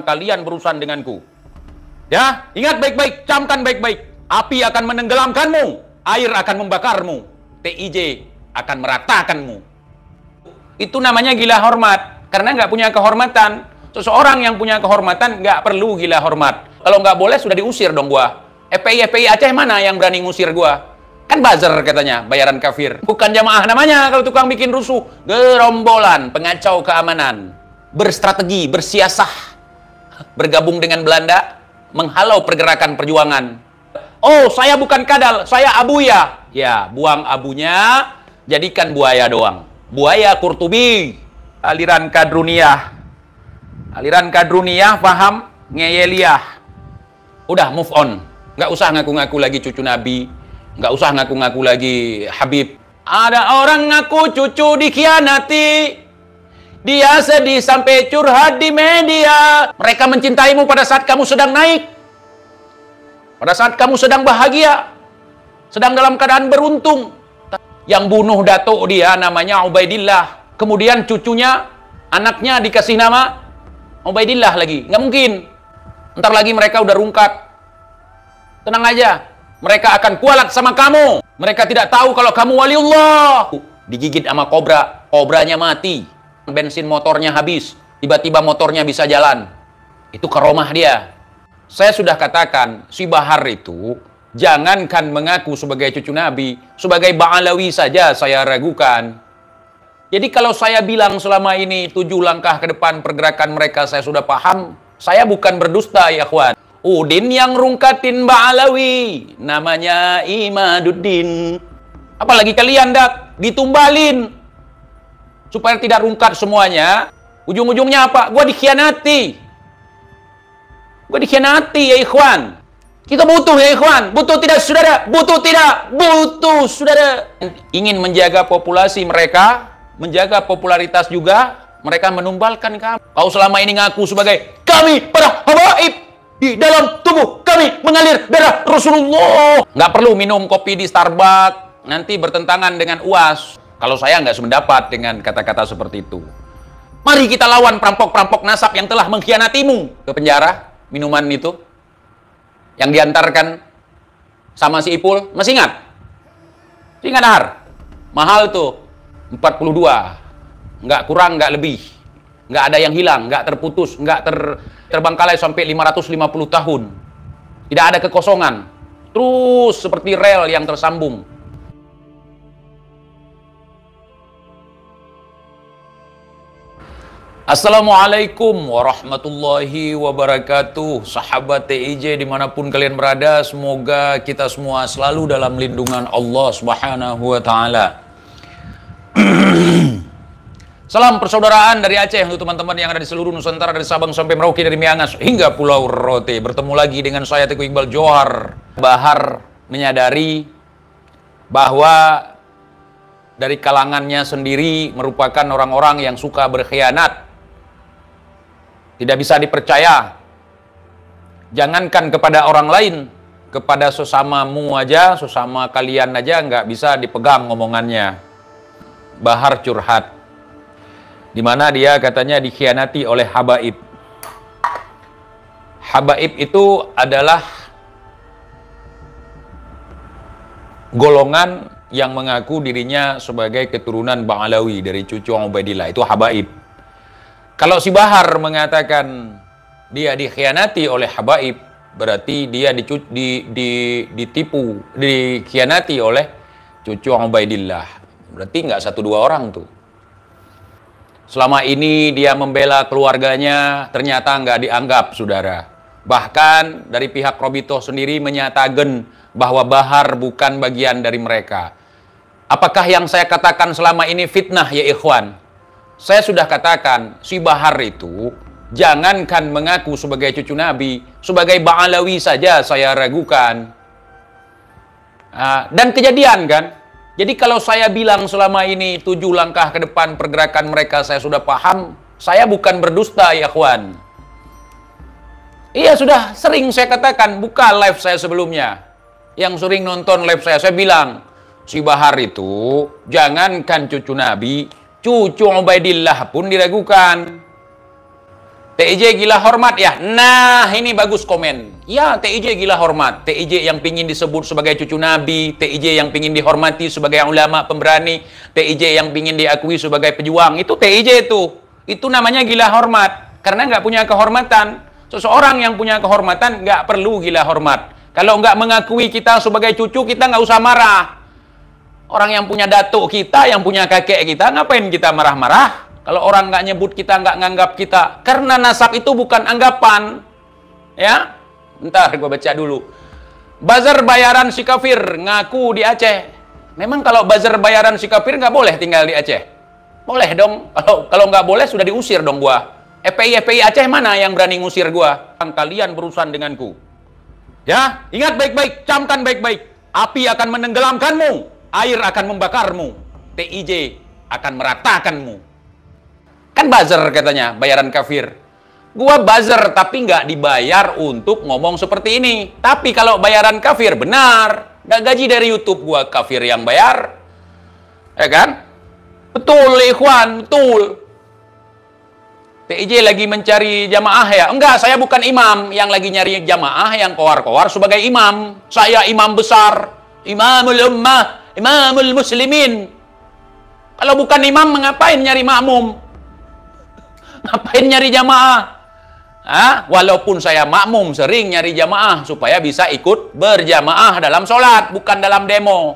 kalian berurusan denganku. Ya, ingat baik-baik, camkan baik-baik. Api akan menenggelamkanmu, air akan membakarmu, TIJ akan meratakanmu. Itu namanya gila hormat, karena nggak punya kehormatan. Seseorang yang punya kehormatan nggak perlu gila hormat. Kalau nggak boleh sudah diusir dong gua. FPI Aceh mana yang berani ngusir gua? Kan buzzer katanya, bayaran kafir. Bukan jamaah namanya kalau tukang bikin rusuh. Gerombolan pengacau keamanan, berstrategi, bersiasah, bergabung dengan Belanda, menghalau pergerakan perjuangan. Oh, saya bukan kadal, saya abuya. Ya, buang abunya, jadikan buaya doang. Buaya Kurtubi, aliran kadruniyah. Aliran kadruniyah, paham? Ngeyeliyah. Udah, move on. Nggak usah ngaku-ngaku lagi cucu Nabi. Nggak usah ngaku-ngaku lagi Habib. Ada orang ngaku cucu dikhianati. Dia sedih sampai curhat di media. Mereka mencintaimu pada saat kamu sedang naik. Pada saat kamu sedang bahagia. Sedang dalam keadaan beruntung. Yang bunuh datuk dia namanya Ubaidillah. Kemudian cucunya, anaknya dikasih nama Ubaidillah lagi. Nggak mungkin. Ntar lagi mereka udah rungkat. Tenang aja. Mereka akan kualat sama kamu. Mereka tidak tahu kalau kamu waliullah. Digigit sama kobra. Kobranya mati. Bensin motornya habis. Tiba-tiba motornya bisa jalan. Itu karomah dia. Saya sudah katakan, si Bahar itu jangankan mengaku sebagai cucu Nabi, sebagai Ba'alawi saja saya ragukan. Jadi kalau saya bilang selama ini 7 langkah ke depan pergerakan mereka saya sudah paham, saya bukan berdusta ya kawan. Udin yang rungkatin Ba'alawi, namanya Imaduddin. Apalagi kalian dak ditumbalin supaya tidak rungkat semuanya. Ujung-ujungnya apa? Gua dikhianati. Gua dikhianati ya ikhwan. Kita butuh ya ikhwan. Butuh tidak saudara? Butuh tidak? Butuh saudara. Ingin menjaga populasi mereka, menjaga popularitas juga, mereka menumbalkan kamu. Kau selama ini ngaku sebagai kami para habaib. Di dalam tubuh kami mengalir darah Rasulullah. Nggak perlu minum kopi di Starbucks. Nanti bertentangan dengan UAS. Kalau saya nggak sependapat dengan kata-kata seperti itu. Mari kita lawan perampok-perampok nasab yang telah mengkhianatimu ke penjara. Minuman itu yang diantarkan sama si Ipul. Masih ingat? Ingat Har? Mahal tuh. 42. Nggak kurang, nggak lebih. Nggak ada yang hilang, nggak terputus, nggak terbengkalai sampai 550 tahun. Tidak ada kekosongan. Terus seperti rel yang tersambung. Assalamualaikum warahmatullahi wabarakatuh. Sahabat TIJ dimanapun kalian berada, semoga kita semua selalu dalam lindungan Allah Subhanahu wa Ta'ala. Salam persaudaraan dari Aceh untuk teman-teman yang ada di seluruh Nusantara, dari Sabang sampai Merauke, dari Miangas hingga Pulau Rote. Bertemu lagi dengan saya Teguh Iqbal Johar. Bahar menyadari bahwa dari kalangannya sendiri merupakan orang-orang yang suka berkhianat. Tidak bisa dipercaya. Jangankan kepada orang lain, kepada sesamamu aja, sesama kalian aja nggak bisa dipegang omongannya. Bahar curhat. Di mana dia katanya dikhianati oleh habaib. Habaib itu adalah golongan yang mengaku dirinya sebagai keturunan Ba'alawi dari cucu Ubaidillah. Itu habaib. Kalau si Bahar mengatakan dia dikhianati oleh habaib, berarti dia ditipu, dikhianati oleh cucu Ubaidillah. Berarti nggak 1-2 orang tuh. Selama ini dia membela keluarganya, ternyata nggak dianggap, saudara. Bahkan dari pihak Robito sendiri menyatakan bahwa Bahar bukan bagian dari mereka. Apakah yang saya katakan selama ini fitnah ya ikhwan? Saya sudah katakan, si Bahar itu jangankan mengaku sebagai cucu Nabi, sebagai Ba'alawi saja saya ragukan. Dan kejadian kan? Jadi kalau saya bilang selama ini 7 langkah ke depan pergerakan mereka saya sudah paham, saya bukan berdusta ya kawan. Iya sudah sering saya katakan, buka live saya sebelumnya. Yang sering nonton live saya bilang, si Bahar itu jangankan cucu Nabi, cucu Ubaidillah pun diragukan. TIJ gila hormat ya. Nah, ini bagus komen. Ya, TIJ gila hormat. TIJ yang pingin disebut sebagai cucu Nabi, TIJ yang pingin dihormati sebagai ulama pemberani, TIJ yang pingin diakui sebagai pejuang. Itu TIJ itu. Itu namanya gila hormat. Karena nggak punya kehormatan. Seseorang yang punya kehormatan nggak perlu gila hormat. Kalau nggak mengakui kita sebagai cucu, kita nggak usah marah. Orang yang punya datuk kita, yang punya kakek kita, ngapain kita marah-marah? Kalau orang nggak nyebut kita, nggak nganggap kita. Karena nasab itu bukan anggapan. Ya, bentar gue baca dulu. Buzzer bayaran si kafir ngaku di Aceh. Memang kalau buzzer bayaran si kafir nggak boleh tinggal di Aceh? Boleh dong. Kalau nggak boleh sudah diusir dong gua. FPI Aceh mana yang berani ngusir gua? Kalian berurusan denganku. Ya, ingat baik-baik, camkan baik-baik. Api akan menenggelamkanmu, air akan membakarmu, TIJ akan meratakanmu. Kan buzzer katanya, bayaran kafir. Gua buzzer tapi nggak dibayar untuk ngomong seperti ini. Tapi kalau bayaran kafir benar, nggak gaji dari YouTube gua kafir yang bayar, ya kan? Betul, ikhwan, betul. TIJ lagi mencari jamaah ya? Enggak, saya bukan imam yang lagi nyari jamaah yang kowar-kowar sebagai imam. Saya imam besar, imamul ummah, imamul muslimin. Kalau bukan imam, ngapain nyari makmum? Ngapain nyari jamaah? Walaupun saya makmum, sering nyari jamaah supaya bisa ikut berjamaah dalam sholat, bukan dalam demo.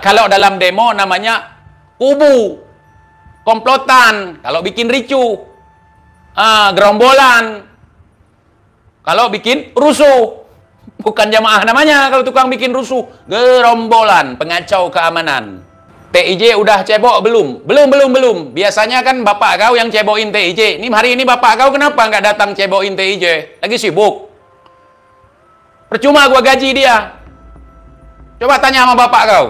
Kalau dalam demo namanya kubu, komplotan. Kalau bikin ricu, gerombolan. Kalau bikin rusuh, bukan jamaah namanya. Kalau tukang bikin rusuh, gerombolan, pengacau keamanan. TIJ udah cebok belum? Belum. Biasanya kan bapak kau yang cebokin TIJ. Ini hari ini bapak kau kenapa nggak datang cebokin TIJ? Lagi sibuk. Percuma gua gaji dia. Coba tanya sama bapak kau.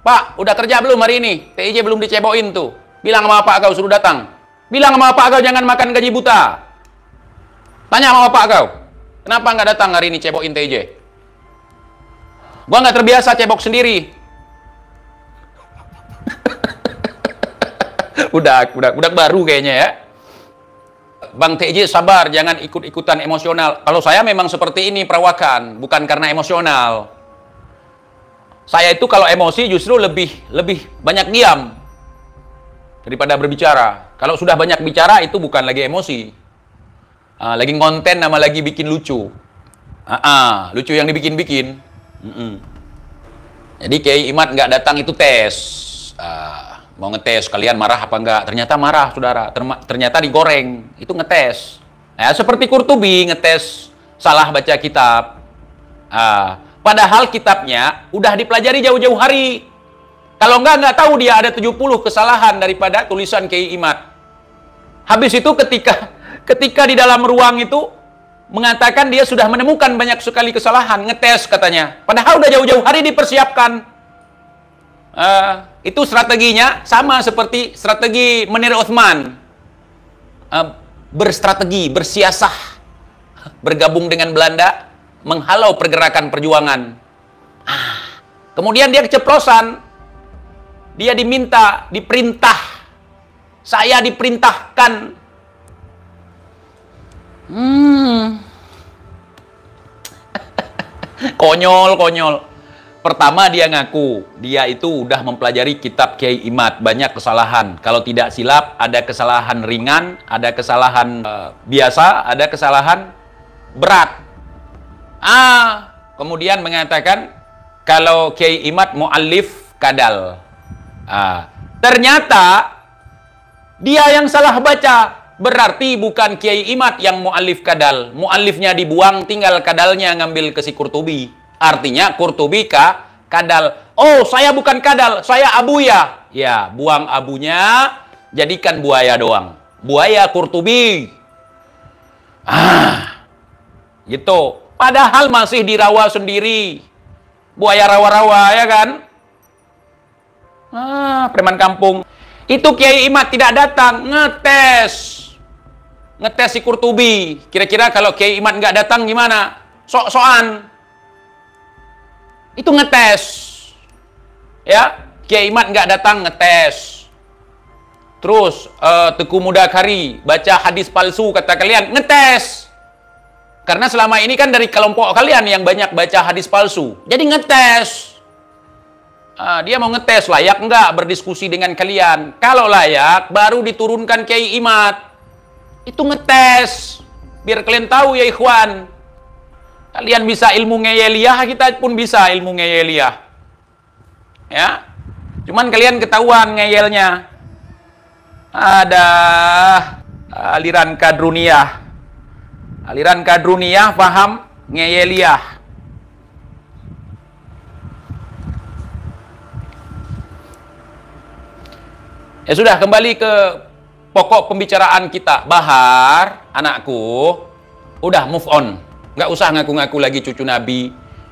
Pak, udah kerja belum hari ini? TIJ belum dicebokin tuh. Bilang sama bapak kau suruh datang. Bilang sama bapak kau jangan makan gaji buta. Tanya sama bapak kau. Kenapa nggak datang hari ini cebokin TIJ? Gua nggak terbiasa cebok sendiri. Udah baru kayaknya ya. Bang TJ sabar, jangan ikut-ikutan emosional. Kalau saya memang seperti ini perawakan, bukan karena emosional. Saya itu kalau emosi justru lebih banyak diam daripada berbicara. Kalau sudah banyak bicara itu bukan lagi emosi. Lagi konten sama lagi bikin lucu. Lucu yang dibikin-bikin. Jadi Kiai Imad nggak datang itu tes. Mau ngetes kalian marah apa enggak? Ternyata marah, saudara. Ternyata digoreng. Itu ngetes. Seperti Qurtubi ngetes salah baca kitab. Padahal kitabnya udah dipelajari jauh-jauh hari. Kalau nggak tahu dia ada 70 kesalahan daripada tulisan Kiai Imad. Habis itu ketika di dalam ruang itu mengatakan dia sudah menemukan banyak sekali kesalahan. Ngetes katanya. Padahal udah jauh-jauh hari dipersiapkan. Itu strateginya sama seperti strategi Menir Uthman. Berstrategi, bersiasah, bergabung dengan Belanda, menghalau pergerakan perjuangan. Kemudian dia keceplosan. Dia diperintah. Saya diperintahkan. Konyol. Pertama dia ngaku, dia itu udah mempelajari kitab Kiai Imad, banyak kesalahan. Kalau tidak silap, ada kesalahan ringan, ada kesalahan biasa, ada kesalahan berat. Kemudian mengatakan, kalau Kiai Imad mu'allif kadal. Ternyata, dia yang salah baca. Berarti bukan Kiai Imad yang mu'allif kadal. Mu'allifnya dibuang, tinggal kadalnya ngambil ke si Qurtubi. Artinya Qurtubi kadal. Oh, saya bukan kadal, saya abuya. Ya, buang abunya, jadikan buaya doang. Buaya Qurtubi. Gitu. Padahal masih di rawa sendiri. Buaya rawa-rawa, ya kan? Preman kampung. Itu Kiai Imad tidak datang, ngetes si Qurtubi. Kira-kira kalau Kiai Imad nggak datang gimana? Sok-sokan. Itu ngetes. Ya, Kiai Imad nggak datang ngetes. Terus Teku Mudakari baca hadis palsu, kata kalian ngetes. Karena selama ini kan dari kelompok kalian yang banyak baca hadis palsu. Jadi ngetes. Dia mau ngetes layak enggak berdiskusi dengan kalian. Kalau layak, baru diturunkan Kiai Imad. Itu ngetes. Biar kalian tahu ya ikhwan. Kalian bisa ilmu ngeyeliyah, kita pun bisa ilmu ngeyeliyah. Ya. Cuman kalian ketahuan ngeyelnya. Ada aliran kadruniyah. Aliran kadruniyah paham ngeyeliyah. Ya sudah, kembali ke pokok pembicaraan kita. Bahar, anakku, udah move on. Nggak usah ngaku-ngaku lagi cucu Nabi.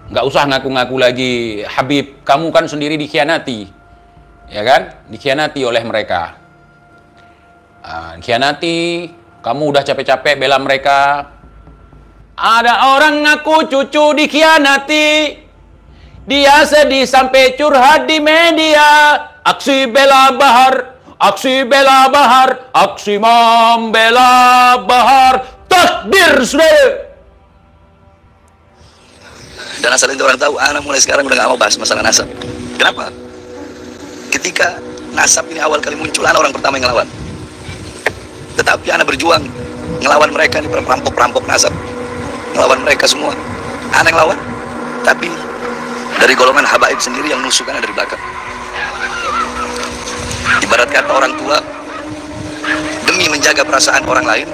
Nggak usah ngaku-ngaku lagi Habib. Kamu kan sendiri dikhianati. Ya kan? Dikhianati oleh mereka. Dikhianati. Kamu udah capek-capek bela mereka. Ada orang ngaku cucu dikhianati. Dia sedih sampai curhat di media. Aksi bela Bahar, aksi bela Bahar, aksi membela Bahar. Takbir sudah. Dan asal itu orang tahu, anak mulai sekarang udah gak mau bahas masalah nasab. Kenapa? Ketika nasab ini awal kali muncul, anak orang pertama yang ngelawan. Tetapi anak berjuang ngelawan mereka, ini perampok-perampok nasab. Ngelawan mereka semua. Anak ngelawan, tapi dari golongan habaib sendiri yang nusukan dari belakang. Ibarat kata orang tua demi menjaga perasaan orang lain,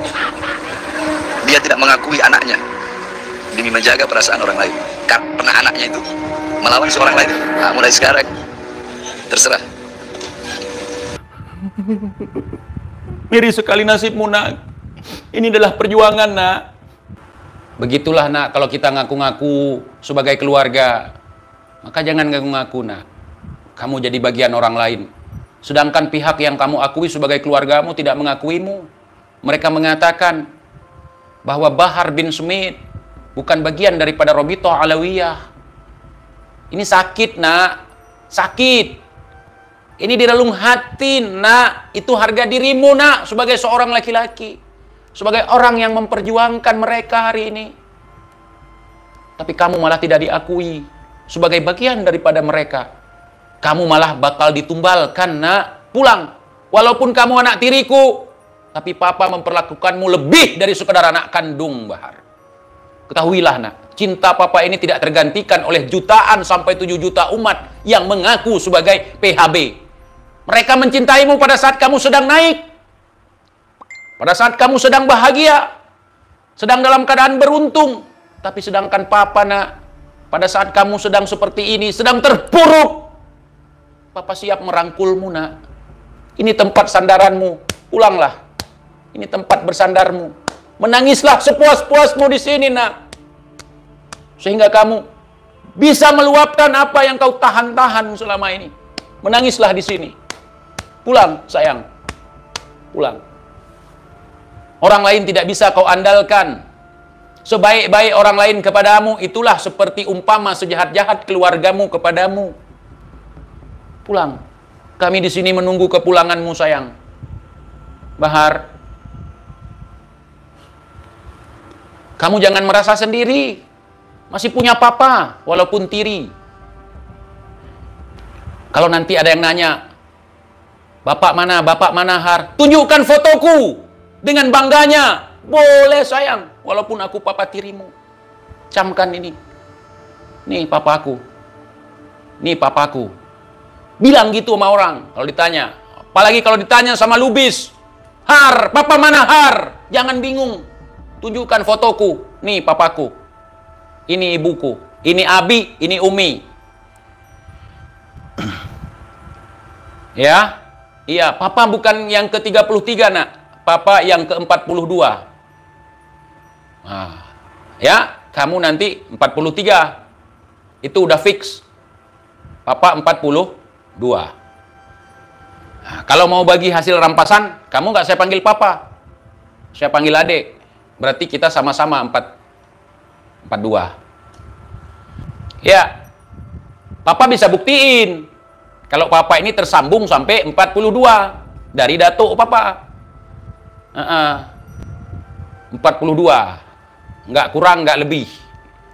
dia tidak mengakui anaknya demi menjaga perasaan orang lain, karena anaknya itu melawan seorang lain. Nah, mulai sekarang terserah. Miris sekali nasibmu, nak. Ini adalah perjuangan, nak. Begitulah, nak, kalau kita ngaku-ngaku sebagai keluarga, maka jangan ngaku-ngaku, nak. Kamu jadi bagian orang lain. Sedangkan pihak yang kamu akui sebagai keluargamu tidak mengakuimu. Mereka mengatakan bahwa Bahar bin Smith bukan bagian daripada Robitoh Alawiyah. Ini sakit, nak. Sakit. Ini di relung hati, nak. Itu harga dirimu, nak, sebagai seorang laki-laki. Sebagai orang yang memperjuangkan mereka hari ini. Tapi kamu malah tidak diakui sebagai bagian daripada mereka. Kamu malah bakal ditumbalkan, nak. Pulang. Walaupun kamu anak tiriku, tapi papa memperlakukanmu lebih dari sekadar anak kandung, Bahar. Ketahuilah, nak, cinta papa ini tidak tergantikan oleh jutaan sampai 7 juta umat yang mengaku sebagai PHB. Mereka mencintaimu pada saat kamu sedang naik. Pada saat kamu sedang bahagia. Sedang dalam keadaan beruntung. Tapi sedangkan papa, nak, pada saat kamu sedang seperti ini, sedang terpuruk, papa siap merangkulmu, nak. Ini tempat sandaranmu. Pulanglah. Ini tempat bersandarmu. Menangislah sepuas-puasmu di sini, nak. Sehingga kamu bisa meluapkan apa yang kau tahan-tahan selama ini. Menangislah di sini. Pulang, sayang. Pulang. Orang lain tidak bisa kau andalkan. Sebaik-baik orang lain kepadamu, itulah seperti umpama sejahat-jahat keluargamu kepadamu. Pulang. Kami di sini menunggu kepulanganmu, sayang. Bahar. Kamu jangan merasa sendiri. Masih punya papa, walaupun tiri. Kalau nanti ada yang nanya, Bapak mana, Har? Tunjukkan fotoku. Dengan bangganya. Boleh, sayang. Walaupun aku papa tirimu. Camkan ini. Nih papaku. Nih papaku. Bilang gitu sama orang kalau ditanya. Apalagi kalau ditanya sama lubis. Har, papa mana, Har? Jangan bingung. Tunjukkan fotoku. Nih papaku. Ini ibuku. Ini Abi, ini Umi. Ya? Iya, papa bukan yang ke-33, nak. Papa yang ke-42. Nah, ya, kamu nanti 43. Itu udah fix. Papa 42. Nah, kalau mau bagi hasil rampasan, kamu nggak saya panggil papa. Saya panggil adik. Berarti kita sama-sama 42. Ya, papa bisa buktiin. Kalau papa ini tersambung sampai 42. dari datuk papa. 42. Nggak kurang, nggak lebih.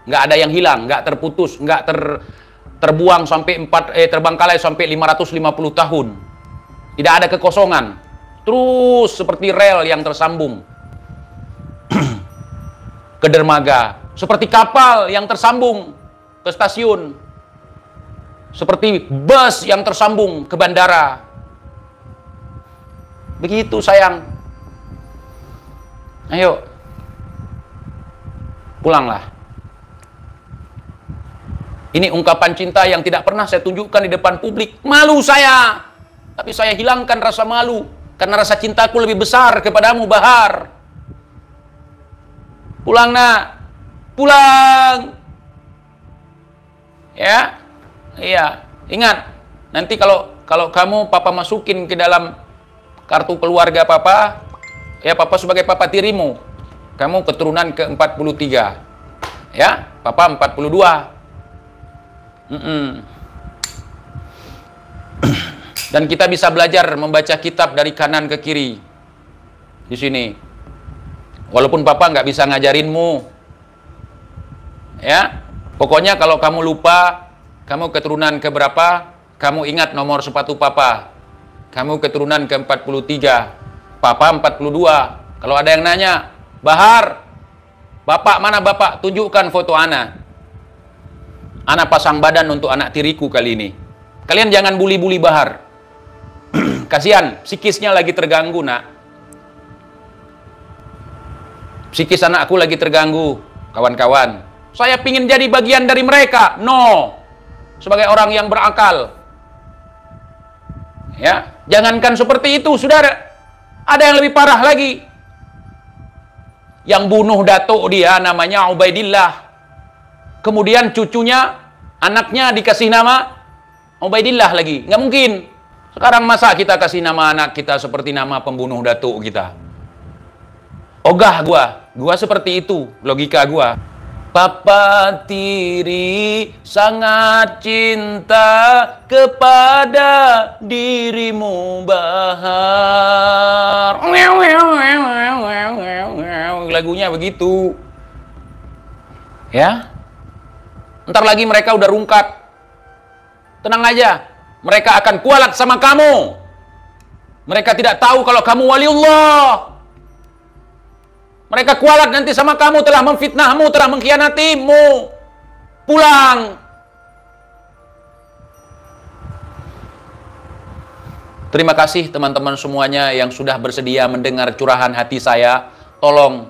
Nggak ada yang hilang, nggak terputus, nggak terbuang sampai terbengkalai sampai 550 tahun. Tidak ada kekosongan. Terus seperti rel yang tersambung ke dermaga, seperti kapal yang tersambung ke stasiun, seperti bus yang tersambung ke bandara. Begitu sayang. Ayo, pulanglah. Ini ungkapan cinta yang tidak pernah saya tunjukkan di depan publik. Malu saya, tapi saya hilangkan rasa malu karena rasa cintaku lebih besar kepadamu, Bahar. Pulang, nak. Pulang. Ya. Iya. Ingat, nanti kalau kamu papa masukin ke dalam kartu keluarga papa, ya papa sebagai papa tirimu. Kamu keturunan ke-43. Ya, papa 42. Dan kita bisa belajar membaca kitab dari kanan ke kiri di sini. Walaupun papa nggak bisa ngajarinmu, ya. Pokoknya kalau kamu lupa, kamu keturunan ke berapa, kamu ingat nomor sepatu papa. Kamu keturunan ke-43, papa 42. Kalau ada yang nanya, Bahar, bapak mana bapak? Tunjukkan foto ana. Ana pasang badan untuk anak tiriku kali ini. Kalian jangan bully-bully Bahar. Kasihan, psikisnya lagi terganggu, nak. Psikis anakku lagi terganggu, kawan-kawan. Saya pingin jadi bagian dari mereka. No. Sebagai orang yang berakal. Ya, jangankan seperti itu, saudara. Ada yang lebih parah lagi. Yang bunuh datuk dia namanya Ubaidillah. Kemudian cucunya, anaknya dikasih nama Ubaidillah lagi. Nggak mungkin. Sekarang masa kita kasih nama anak kita seperti nama pembunuh datuk kita? Ogah gua seperti itu logika gua. Papa tiri sangat cinta kepada dirimu, Bahar. Lagunya begitu. Ya. Ntar lagi mereka udah rungkat. Tenang aja. Mereka akan kualat sama kamu. Mereka tidak tahu kalau kamu waliullah. Mereka kualat nanti sama kamu, telah memfitnahmu, telah mengkhianatimu. Pulang. Terima kasih teman-teman semuanya yang sudah bersedia mendengar curahan hati saya. Tolong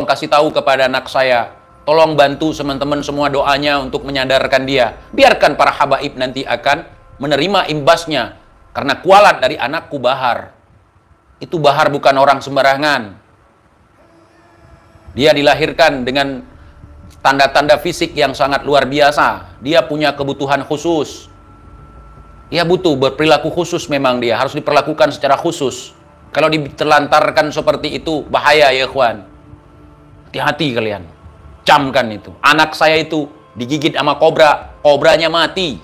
kasih tahu kepada anak saya. Tolong bantu teman-teman semua doanya untuk menyadarkan dia. Biarkan para habaib nanti akan menerima imbasnya. Karena kualat dari anakku Bahar. Itu Bahar bukan orang sembarangan. Dia dilahirkan dengan tanda-tanda fisik yang sangat luar biasa. Dia punya kebutuhan khusus. Dia butuh berperilaku khusus memang dia. Harus diperlakukan secara khusus. Kalau ditelantarkan seperti itu, bahaya ya ikhwan. Hati-hati kalian. Camkan itu. Anak saya itu digigit sama kobra. Kobranya mati.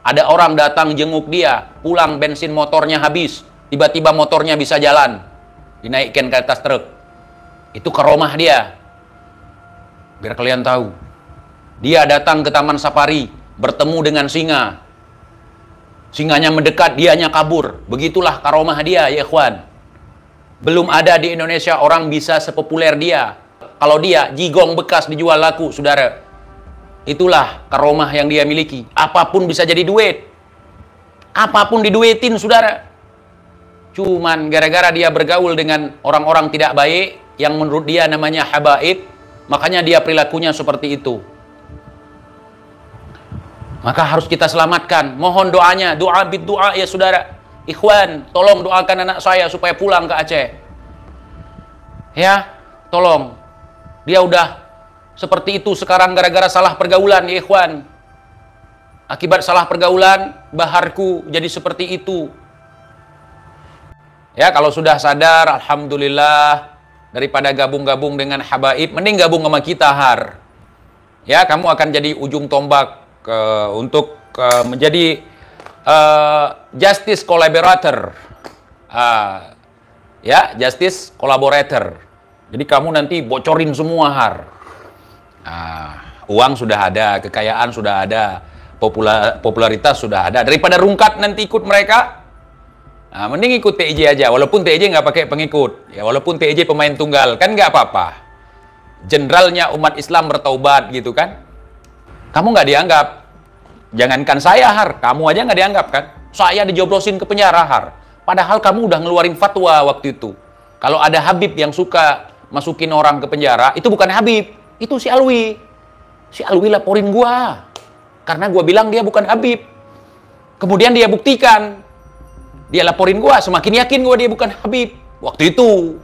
Ada orang datang jenguk dia. Pulang bensin motornya habis. Tiba-tiba motornya bisa jalan. Dinaikkan ke atas truk. Itu karomah dia. Biar kalian tahu. Dia datang ke taman safari. Bertemu dengan singa. Singanya mendekat, dianya kabur. Begitulah karomah dia, ya ikhwan. Belum ada di Indonesia orang bisa sepopuler dia. Kalau dia, jigong bekas dijual laku, saudara. Itulah karomah yang dia miliki. Apapun bisa jadi duit. Apapun diduitin, saudara. Cuman gara-gara dia bergaul dengan orang-orang tidak baik, yang menurut dia namanya habaib, makanya dia perilakunya seperti itu. Maka harus kita selamatkan. Mohon doanya, doa bid doa ya saudara. Ikhwan, tolong doakan anak saya supaya pulang ke Aceh. Ya, tolong. Dia udah seperti itu sekarang gara-gara salah pergaulan ya ikhwan. Akibat salah pergaulan, Baharku jadi seperti itu. Ya, kalau sudah sadar, alhamdulillah. Daripada gabung-gabung dengan habaib, mending gabung sama kita, Har. Ya, kamu akan jadi ujung tombak untuk menjadi justice collaborator ya justice collaborator. Jadi kamu nanti bocorin semua, Har. Uang sudah ada, kekayaan sudah ada, popularitas sudah ada. Daripada rungkat nanti ikut mereka, mending ikut TIJ aja. Walaupun TIJ nggak pakai pengikut, ya walaupun TIJ pemain tunggal, kan nggak apa-apa. Jenderalnya umat Islam bertaubat gitu kan. Kamu nggak dianggap. Jangankan saya, Har, kamu aja nggak dianggap kan. Saya dijoblosin ke penjara, Har. Padahal kamu udah ngeluarin fatwa waktu itu. Kalau ada Habib yang suka masukin orang ke penjara, itu bukan Habib, itu si Alwi. Si Alwi laporin gua. Karena gua bilang dia bukan Habib. Kemudian dia buktikan. Dia laporin gua, semakin yakin gua dia bukan Habib. Waktu itu.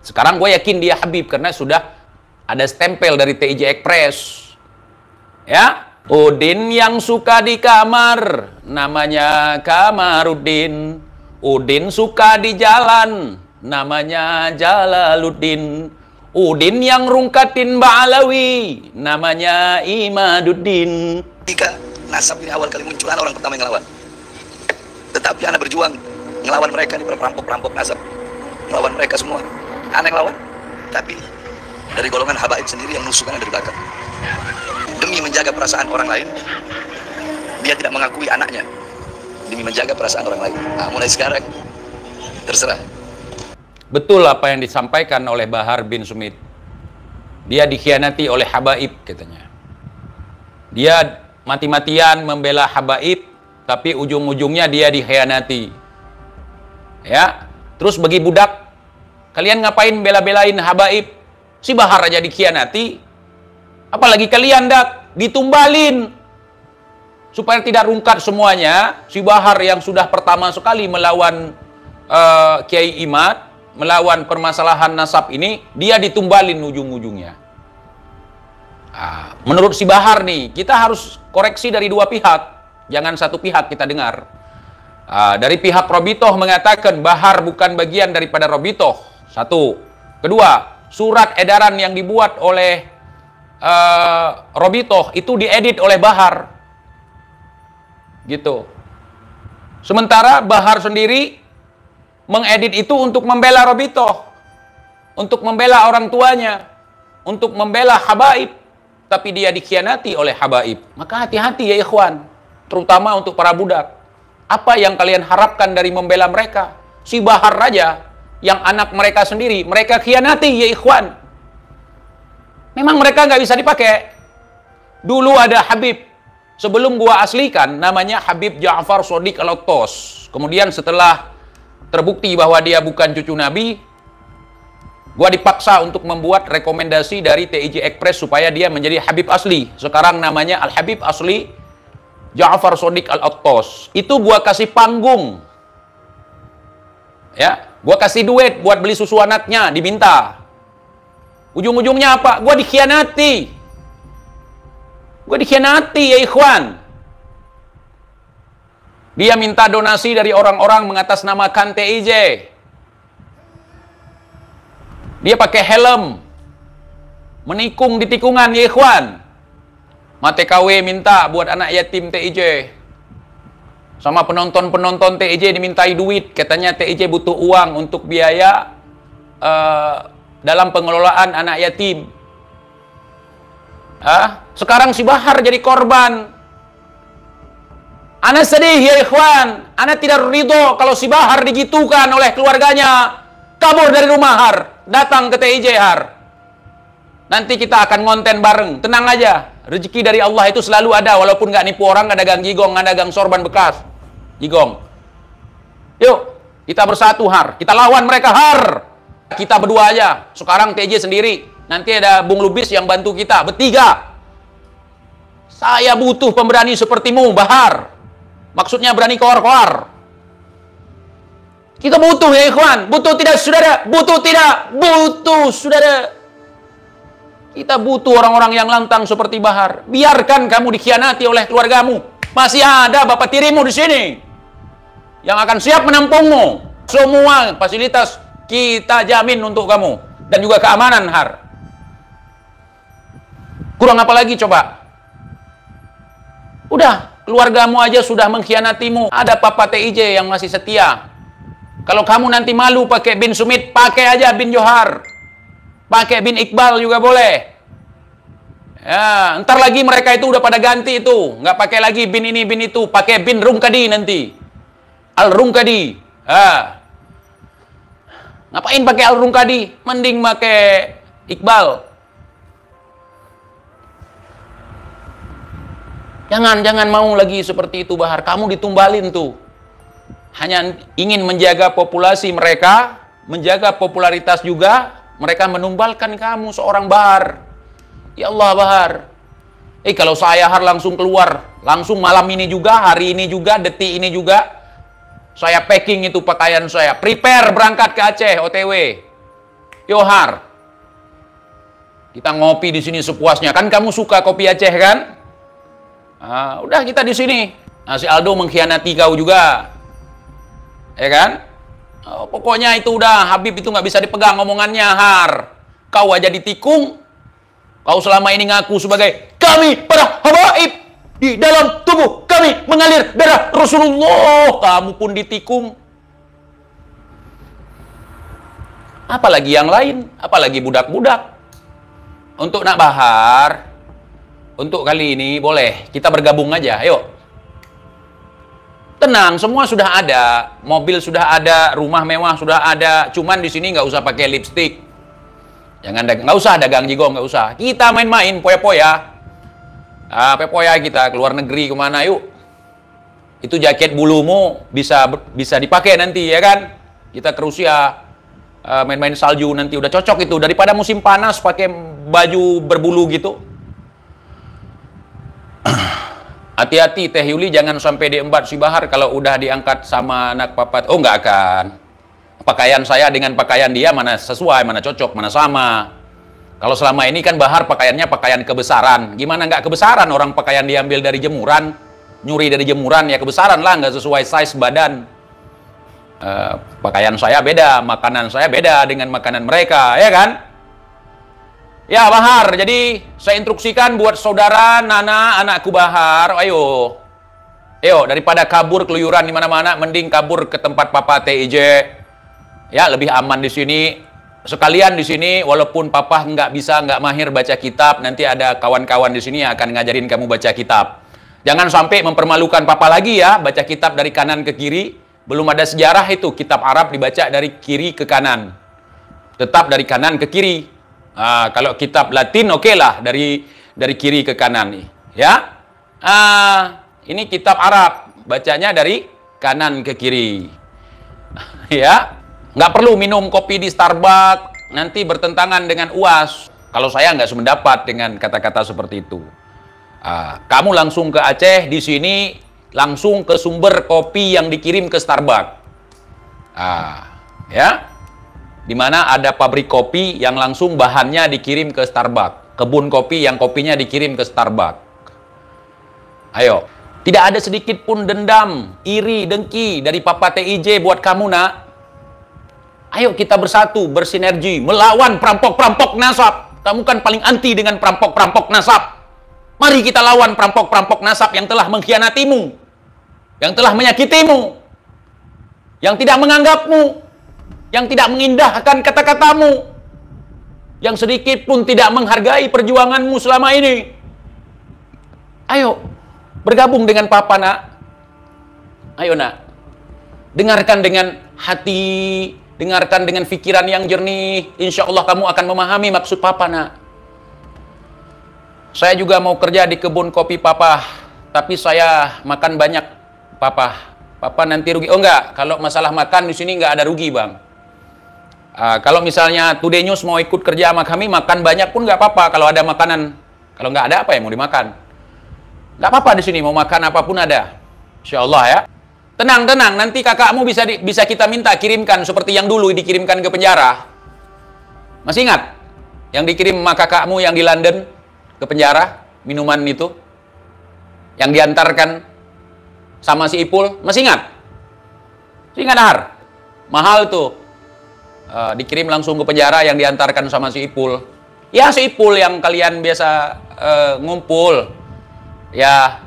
Sekarang gua yakin dia Habib karena sudah ada stempel dari TIJ Express. Ya. Udin yang suka di kamar, namanya Kamaruddin. Udin suka di jalan, namanya Jalaluddin. Udin yang rungkatin Ba'alawi, namanya Imaduddin. Ketika nasab ini awal kali muncul, anak orang pertama yang ngelawan. Tetapi anak berjuang ngelawan mereka nih, perampok-perampok nasab. Ngelawan mereka semua. Anak ngelawan, tapi dari golongan habaib sendiri yang menusukkan dari belakang. Demi menjaga perasaan orang lain, dia tidak mengakui anaknya. Demi menjaga perasaan orang lain. Mulai sekarang, terserah. Betul apa yang disampaikan oleh Bahar bin Sumit. Dia dikhianati oleh habaib katanya. Dia mati-matian membela habaib, tapi ujung-ujungnya dia dikhianati. Ya, terus bagi budak, kalian ngapain bela-belain habaib? Si Bahar aja dikhianati. Apalagi kalian, Dak, ditumbalin. Supaya tidak rungkat semuanya, si Bahar yang sudah pertama sekali melawan Kiai Imad, melawan permasalahan nasab ini, dia ditumbalin ujung-ujungnya. Menurut si Bahar nih, kita harus koreksi dari dua pihak. Jangan satu pihak kita dengar. Dari pihak Robitoh mengatakan Bahar bukan bagian daripada Robitoh. Satu. Kedua, surat edaran yang dibuat oleh Robitoh itu diedit oleh Bahar, gitu. Sementara Bahar sendiri mengedit itu untuk membela Robitoh, untuk membela orang tuanya, untuk membela habaib, tapi dia dikhianati oleh habaib. Maka hati-hati ya ikhwan, terutama untuk para budak. Apa yang kalian harapkan dari membela mereka? Si Bahar raja, yang anak mereka sendiri, mereka khianati ya ikhwan. Memang mereka nggak bisa dipakai. Dulu ada Habib, sebelum gua aslikan, namanya Habib Ja'far Shodiq Al-Attas. Kemudian setelah terbukti bahwa dia bukan cucu Nabi, gua dipaksa untuk membuat rekomendasi dari TIJ Express supaya dia menjadi Habib asli. Sekarang namanya Al-Habib Asli Ja'far Shodiq Al-Attas. Itu gua kasih panggung. Ya, gua kasih duit buat beli susu anaknya, diminta. Ujung-ujungnya apa? Gua dikhianati. Gua dikhianati ya ikhwan. Dia minta donasi dari orang-orang mengatasnamakan TIJ. Dia pakai helm. Menikung di tikungan ya ikhwan. Mate KW minta buat anak yatim TIJ. Sama penonton-penonton TIJ dimintai duit. Katanya TIJ butuh uang untuk biaya dalam pengelolaan anak yatim. Sekarang si Bahar jadi korban. Ana sedih ya ikhwan. Ana tidak ridho kalau si Bahar digitukan oleh keluarganya. Kabur dari rumah, Har. Datang ke TIJ, Har. Nanti kita akan ngonten bareng. Tenang aja. Rezeki dari Allah itu selalu ada. Walaupun nggak nipu orang, nggak dagang jigong, nggak dagang sorban bekas. Jigong. Yuk, kita bersatu, Har. Kita lawan mereka, Har. Kita berdua aja. Sekarang TJ sendiri. Nanti ada Bung Lubis yang bantu kita. Bertiga. Saya butuh pemberani sepertimu, Bahar. Maksudnya berani koar-koar. Kita butuh ya ikhwan. Butuh tidak, saudara? Butuh tidak? Butuh, saudara. Kita butuh orang-orang yang lantang seperti Bahar. Biarkan kamu dikhianati oleh keluargamu. Masih ada bapak tirimu di sini. Yang akan siap menampungmu. Semua fasilitas kita jamin untuk kamu. Dan juga keamanan, Har. Kurang apa lagi coba? Udah, keluargamu aja sudah mengkhianatimu. Ada papa TIJ yang masih setia. Kalau kamu nanti malu pakai bin Sumit, pakai aja bin Johar. Pakai bin Iqbal juga boleh. Ya, ntar lagi mereka itu udah pada ganti itu. Nggak pakai lagi bin ini, bin itu. Pakai bin Rungkadi nanti. Al-Rungkadi. Ngapain pakai Al-Rungkadi? Mending pakai Iqbal. Jangan mau lagi seperti itu, Bahar. Kamu ditumbalin tuh. Hanya ingin menjaga populasi mereka, menjaga popularitas juga, mereka menumbalkan kamu seorang Bahar. Ya Allah, Bahar. Kalau saya Har langsung keluar, langsung malam ini juga, hari ini juga, detik ini juga, saya packing itu pakaian saya. Prepare berangkat ke Aceh, OTW. Yo Har. Kita ngopi di sini sepuasnya. Kan kamu suka kopi Aceh kan? Udah kita di sini. Si Aldo mengkhianati kau juga, ya kan? Pokoknya itu udah, Habib itu nggak bisa dipegang omongannya, Har. Kau aja ditikung. Kau selama ini ngaku sebagai kami para habaib, di dalam tubuh kami mengalir darah Rasulullah. Kamu pun ditikung. Apalagi yang lain, apalagi budak-budak. Untuk nak Bahar, untuk kali ini boleh kita bergabung aja, ayo. Tenang, semua sudah ada, mobil sudah ada, rumah mewah sudah ada. Cuman di sini nggak usah pakai lipstick, nggak usah dagang jigong, nggak usah. Kita main-main, poya-poya, poya kita keluar negeri kemana, yuk. Itu jaket bulumu bisa dipakai nanti, ya kan? Kita ke Rusia, main-main salju nanti udah cocok itu daripada musim panas pakai baju berbulu gitu. Hati-hati Teh Yuli, jangan sampai diembat si Bahar kalau udah diangkat sama anak papat. Oh, nggak akan. Pakaian saya dengan pakaian dia mana sesuai, mana cocok, mana sama. Kalau selama ini kan Bahar pakaiannya pakaian kebesaran. Gimana nggak kebesaran? Orang pakaian diambil dari jemuran, nyuri dari jemuran, ya kebesaran lah, nggak sesuai size badan. Pakaian saya beda, makanan saya beda dengan makanan mereka, ya kan? Ya Bahar, jadi saya instruksikan buat saudara Nana, anakku Bahar, ayo daripada kabur keluyuran di mana-mana, mending kabur ke tempat Papa TIJ. Ya, lebih aman di sini. Sekalian di sini, walaupun Papa nggak mahir baca kitab, nanti ada kawan-kawan di sini yang akan ngajarin kamu baca kitab. Jangan sampai mempermalukan Papa lagi ya, baca kitab dari kanan ke kiri. Belum ada sejarah itu, kitab Arab dibaca dari kiri ke kanan. Tetap dari kanan ke kiri. Kalau kitab Latin oke lah dari kiri ke kanan nih, ya. Ini kitab Arab, bacanya dari kanan ke kiri, ya. Nggak perlu minum kopi di Starbucks, nanti bertentangan dengan UAS. Kalau saya nggak sependapat dengan kata-kata seperti itu. Kamu langsung ke Aceh, di sini langsung ke sumber kopi yang dikirim ke Starbucks, ya. Di mana ada pabrik kopi yang langsung bahannya dikirim ke Starbucks. Kebun kopi yang kopinya dikirim ke Starbucks. Ayo. Tidak ada sedikit pun dendam, iri, dengki dari Papa TIJ buat kamu, nak. Ayo kita bersatu, bersinergi, melawan perampok-perampok nasab. Kamu kan paling anti dengan perampok-perampok nasab. Mari kita lawan perampok-perampok nasab yang telah mengkhianatimu. Yang telah menyakitimu. Yang tidak menganggapmu. Yang tidak mengindahkan kata-katamu, yang sedikit pun tidak menghargai perjuanganmu selama ini. Ayo, bergabung dengan Papa, nak. Ayo, nak. Dengarkan dengan hati, dengarkan dengan pikiran yang jernih. Insya Allah kamu akan memahami maksud Papa, nak. Saya juga mau kerja di kebun kopi Papa, tapi saya makan banyak, Papa. Papa nanti rugi. Oh enggak, kalau masalah makan di sini nggak ada rugi, Bang. Kalau misalnya Today News mau ikut kerja sama kami, makan banyak pun nggak apa-apa kalau ada makanan. Kalau nggak ada, apa yang mau dimakan? Nggak apa-apa di sini, mau makan apapun ada. Insya Allah ya. Tenang, nanti kakakmu bisa kita minta kirimkan seperti yang dulu dikirimkan ke penjara. Masih ingat? Yang dikirim sama kakakmu yang di London ke penjara, minuman itu? Yang diantarkan sama si Ipul, masih ingat? Masih ingat, Har? Mahal tuh. Dikirim langsung ke penjara yang diantarkan sama si Ipul. Ya, si Ipul yang kalian biasa ngumpul. Ya,